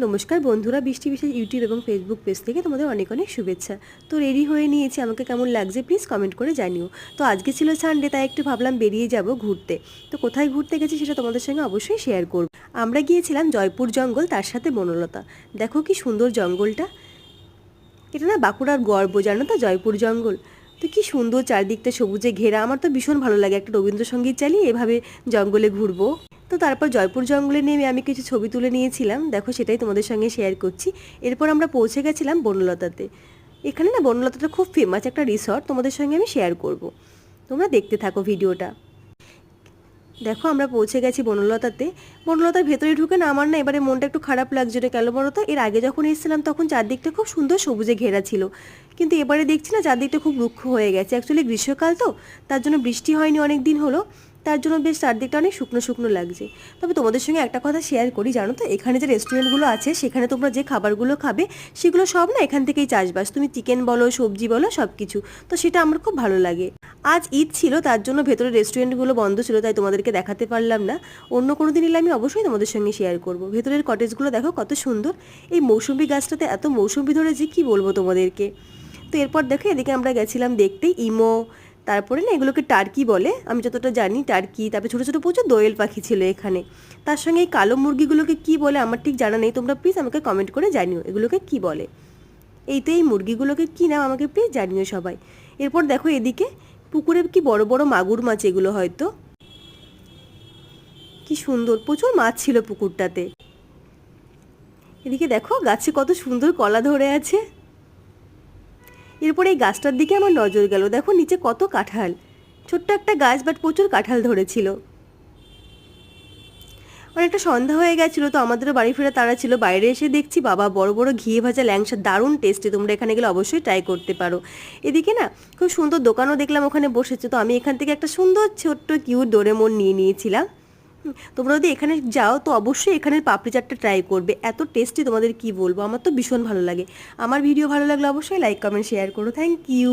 নমস্কার বন্ধুরা, বৃষ্টি বিশেষ ইউটিউব এবং ফেসবুক পেজ থেকে তোমাদের অনেক অনেক শুভেচ্ছা। তো রেডি হয়ে নিয়েছি, আমাকে কেমন লাগছে প্লিজ কমেন্ট করে জানিও। তো আজকে ছিল সানডে, তাই একটু ভাবলাম বেরিয়ে যাব ঘুরতে। তো কোথায় ঘুরতে গেছি সেটা তোমাদের সঙ্গে অবশ্যই শেয়ার করব। আমরা গিয়েছিলাম জয়পুর জঙ্গল, তার সাথে বনলতা। দেখো কি সুন্দর জঙ্গলটা, এটা না বাঁকুড়ার গর্ব, জানো তো, জয়পুর জঙ্গল। তো কি সুন্দর চারদিকটা সবুজে ঘেরা, আমার তো ভীষণ ভালো লাগে একটা রবীন্দ্রসঙ্গীত চালিয়ে এভাবে জঙ্গলে ঘুরবো। তো তারপর জয়পুর জঙ্গলে নেমে আমি কিছু ছবি তুলে নিয়েছিলাম, দেখো সেটাই তোমাদের সঙ্গে শেয়ার করছি। এরপর আমরা পৌঁছে গেছিলাম বনলতাতে। এখানে না বনলতাটা খুব ফেমাস একটা রিসর্ট, তোমাদের সঙ্গে আমি শেয়ার করব। তোমরা দেখতে থাকো ভিডিওটা। দেখো আমরা পৌঁছে গেছি বনলতাতে। বনলতার ভেতরে ঢুকে না আমার না এবারে মনটা একটু খারাপ লাগছিল, কেন বলো তো, এর আগে যখন এসেছিলাম তখন চারদিকটা খুব সুন্দর সবুজে ঘেরা ছিল, কিন্তু এবারে দেখছি না চারদিকটা খুব রুক্ষ হয়ে গেছে। অ্যাকচুয়ালি গ্রীষ্মকাল তো, তার জন্য বৃষ্টি হয়নি অনেক দিন হলো, তার জন্য বেশ চারদিকটা অনেক শুকনো শুকনো লাগছে। তবে তোমাদের সঙ্গে একটা কথা শেয়ার করি, জানো তো, এখানে যে রেস্টুরেন্টগুলো আছে সেখানে তোমরা যে খাবারগুলো খাবে সেগুলো সব না এখান থেকেই চাষবাস, তুমি চিকেন বলো সবজি বলো সব কিছু। তো সেটা আমার খুব ভালো লাগে। আজ ঈদ ছিল, তার জন্য ভেতরে রেস্টুরেন্টগুলো বন্ধ ছিল, তাই তোমাদেরকে দেখাতে পারলাম না। অন্য কোনো দিন এলে আমি অবশ্যই তোমাদের সঙ্গে শেয়ার করব। ভেতরের কটেজগুলো দেখো কত সুন্দর। এই মৌসুমি গাছটাতে এত মৌসুমি ধরেছে কি বলবো তোমাদেরকে। তো এরপর দেখো এদিকে আমরা গেছিলাম দেখতে ইমো, তারপরে না এগুলোকে টার্কি বলে, আমি যতটা জানি টার্কি। তারপরে ছোটো ছোটো প্রচুর দোয়েল পাখি ছিল এখানে। তার সঙ্গে এই কালো মুরগিগুলোকে কি বলে আমার ঠিক জানা নেই, তোমরা প্লিজ আমাকে কমেন্ট করে জানিও এগুলোকে কি বলে। এই তো এই মুরগিগুলোকে কী নাম আমাকে প্লিজ জানিও সবাই। এরপর দেখো এদিকে পুকুরে কি বড় বড় মাগুর মাছ, এগুলো হয়তো। কি সুন্দর, প্রচুর মাছ ছিল পুকুরটাতে। এদিকে দেখো গাছে কত সুন্দর কলা ধরে আছে। এরপর এই গাছটার দিকে আমার নজর গেল, দেখো নিচে কত কাঁঠাল। ছোট্ট একটা গাছ, বাট প্রচুর কাঁঠাল ধরেছিল। অনেকটা সন্ধ্যা হয়ে গেছিলো, তো আমাদেরও বাড়ি ফেরা তাড়া ছিল। বাইরে এসে দেখছি বাবা বড় বড় ঘিয়ে ভাজা ল্যাংসা, দারুণ টেস্টি, তোমরা এখানে গেলে অবশ্যই ট্রাই করতে পারো। এদিকে না খুব সুন্দর দোকানও দেখলাম ওখানে বসেছে, তো আমি এখান থেকে একটা সুন্দর ছোট্ট কিউট ডোরেমন নিয়ে নিয়েছিলাম। তোমরা যদি এখানে যাও তো অবশ্যই এখানের পাপড়ি চাটটা ট্রাই করবে, এত টেস্টি তোমাদের কি বলবো, আমার তো ভীষণ ভালো লাগে। আমার ভিডিও ভালো লাগলে অবশ্যই লাইক কমেন্ট শেয়ার করো। Thank you.